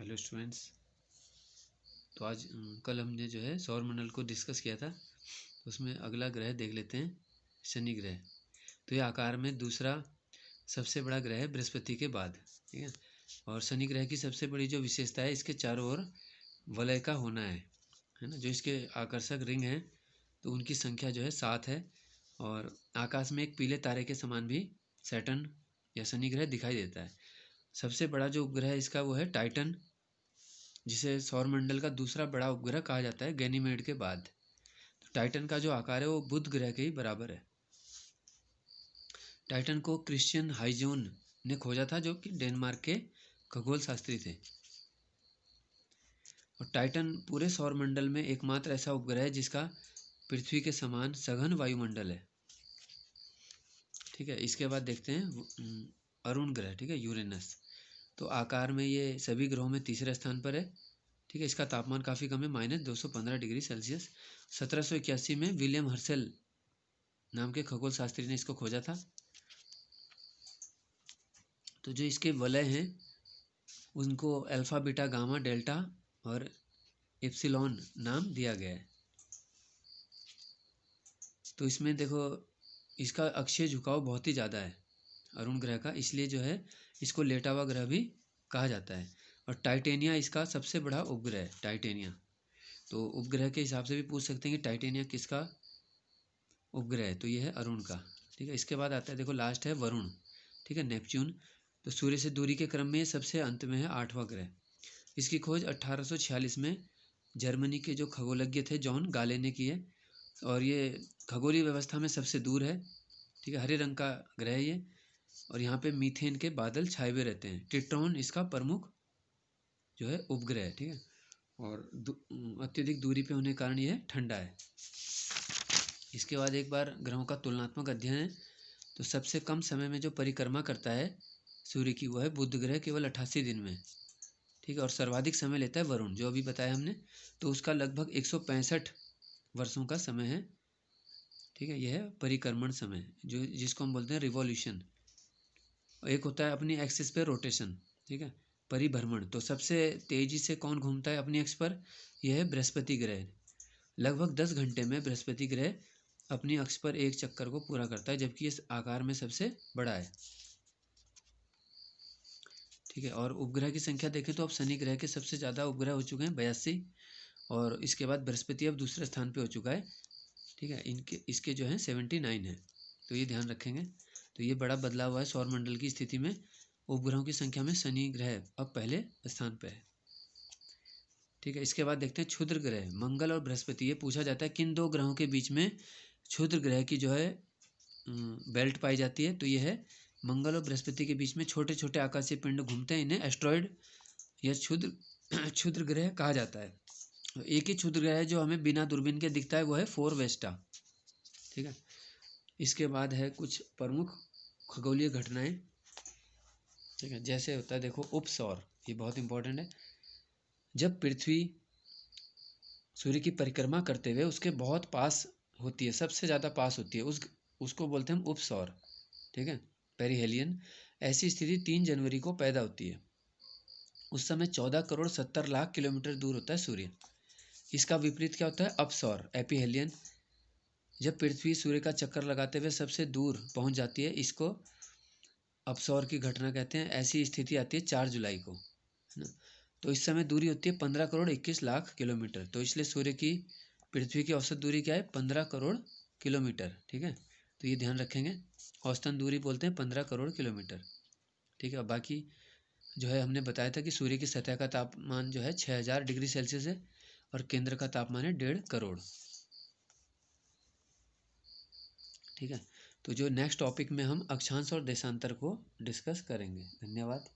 Hello students. तो आज कल हमने जो है सौरमंडल को डिस्कस किया था, तो उसमें अगला ग्रह देख लेते हैं, शनि ग्रह। तो ये आकार में दूसरा सबसे बड़ा ग्रह है बृहस्पति के बाद, ठीक है। और शनि ग्रह की सबसे बड़ी जो विशेषता है, इसके चारों ओर वलय का होना है ना। जो इसके आकर्षक रिंग हैं, तो उनकी संख्या जो है 7 है। और आकाश में एक पीले तारे के समान भी सैटर्न या शनि ग्रह दिखाई देता है। सबसे बड़ा जो उपग्रह इसका वो है टाइटन, जिसे सौरमंडल का दूसरा बड़ा उपग्रह कहा जाता है गैनीमेड के बाद। तो टाइटन का जो आकार है वो बुध ग्रह के ही बराबर है। टाइटन को क्रिश्चियन हाइजोन ने खोजा था, जो कि डेनमार्क के खगोल शास्त्री थे। और टाइटन पूरे सौरमंडल में एकमात्र ऐसा उपग्रह है जिसका पृथ्वी के समान सघन वायुमंडल है, ठीक है। इसके बाद देखते हैं अरुण ग्रह, ठीक है, यूरेनस। तो आकार में ये सभी ग्रहों में तीसरे स्थान पर है, ठीक है। इसका तापमान काफ़ी कम है, -215 डिग्री सेल्सियस। 1781 में विलियम हर्शल नाम के खगोल शास्त्री ने इसको खोजा था। तो जो इसके वलय हैं उनको अल्फा, बीटा, गामा, डेल्टा और एप्सिलॉन नाम दिया गया है। तो इसमें देखो, इसका अक्षीय झुकाव बहुत ही ज़्यादा है अरुण ग्रह का, इसलिए जो है इसको लेटा हुआ ग्रह भी कहा जाता है। और टाइटेनिया इसका सबसे बड़ा उपग्रह है, टाइटेनिया। तो उपग्रह के हिसाब से भी पूछ सकते हैं कि टाइटेनिया किसका उपग्रह है, तो ये है अरुण का, ठीक है। इसके बाद आता है, देखो लास्ट है वरुण, ठीक है, नेपच्यून। तो सूर्य से दूरी के क्रम में ये सबसे अंत में है, 8वां ग्रह। इसकी खोज 1846 में जर्मनी के जो खगोलज्ञ थे जॉन गाले ने की है। और ये खगोलीय व्यवस्था में सबसे दूर है, ठीक है। हरे रंग का ग्रह है ये, और यहाँ पे मीथेन के बादल छाए हुए रहते हैं। टिट्रॉन इसका प्रमुख जो है उपग्रह है, ठीक है। और अत्यधिक दूरी पे होने के कारण यह ठंडा है। इसके बाद एक बार ग्रहों का तुलनात्मक अध्ययन है। तो सबसे कम समय में जो परिक्रमा करता है सूर्य की, वो है बुध ग्रह, केवल 88 दिन में, ठीक है। और सर्वाधिक समय लेता है वरुण, जो अभी बताया हमने। तो उसका लगभग 165 वर्षों का समय है, ठीक है। यह है परिक्रमण समय, जो जिसको हम बोलते हैं रिवॉल्यूशन। एक होता है अपनी एक्सिस पे रोटेशन, ठीक है, परिभ्रमण। तो सबसे तेजी से कौन घूमता है अपनी एक्स पर, यह है बृहस्पति ग्रह। लगभग 10 घंटे में बृहस्पति ग्रह अपनी अक्ष पर एक चक्कर को पूरा करता है, जबकि इस आकार में सबसे बड़ा है, ठीक है। और उपग्रह की संख्या देखें तो अब शनि ग्रह के सबसे ज़्यादा उपग्रह हो चुके हैं, 82। और इसके बाद बृहस्पति अब दूसरे स्थान पे हो चुका है, ठीक है। इसके जो है 79 है, तो ये ध्यान रखेंगे। तो ये बड़ा बदलाव हुआ है सौरमंडल की स्थिति में। उपग्रहों की संख्या में शनि ग्रह अब पहले स्थान पर है, ठीक है। इसके बाद देखते हैं क्षुद्र ग्रह, मंगल और बृहस्पति। ये पूछा जाता है किन दो ग्रहों के बीच में क्षुद्र ग्रह की जो है बेल्ट पाई जाती है। तो ये है मंगल और बृहस्पति के बीच में छोटे छोटे आकाशीय पिंड घूमते हैं, इन्हें एस्ट्रॉयड या क्षुद्र ग्रह कहा जाता है। एक ही क्षुद्र ग्रह है जो हमें बिना दूरबीन के दिखता है, वो है फोर वेस्टा, ठीक है। इसके बाद है कुछ प्रमुख खगोलीय घटनाएं, ठीक है। जैसे होता है देखो उपसौर, ये बहुत इंपॉर्टेंट है। जब पृथ्वी सूर्य की परिक्रमा करते हुए उसके बहुत पास होती है, सबसे ज़्यादा पास होती है, उसको बोलते हैं हम उपसौर, ठीक है, पेरिहेलियन। ऐसी स्थिति 3 जनवरी को पैदा होती है। उस समय 14 करोड़ 70 लाख किलोमीटर दूर होता है सूर्य। इसका विपरीत क्या होता है, अपसौर, एपीहेलियन। जब पृथ्वी सूर्य का चक्कर लगाते हुए सबसे दूर पहुंच जाती है, इसको अपसौर की घटना कहते हैं। ऐसी स्थिति आती है 4 जुलाई को, है ना। तो इस समय दूरी होती है 15 करोड़ 21 लाख किलोमीटर। तो इसलिए सूर्य की पृथ्वी की औसत दूरी क्या है, 15 करोड़ किलोमीटर, ठीक है। तो ये ध्यान रखेंगे, औसतन दूरी बोलते हैं 15 करोड़ किलोमीटर, ठीक है। बाकी जो है हमने बताया था कि सूर्य की सतह का तापमान जो है 6000 डिग्री सेल्सियस है, और केंद्र का तापमान है 1.5 करोड़, ठीक है। तो जो नेक्स्ट टॉपिक में हम अक्षांश और देशांतर को डिस्कस करेंगे। धन्यवाद।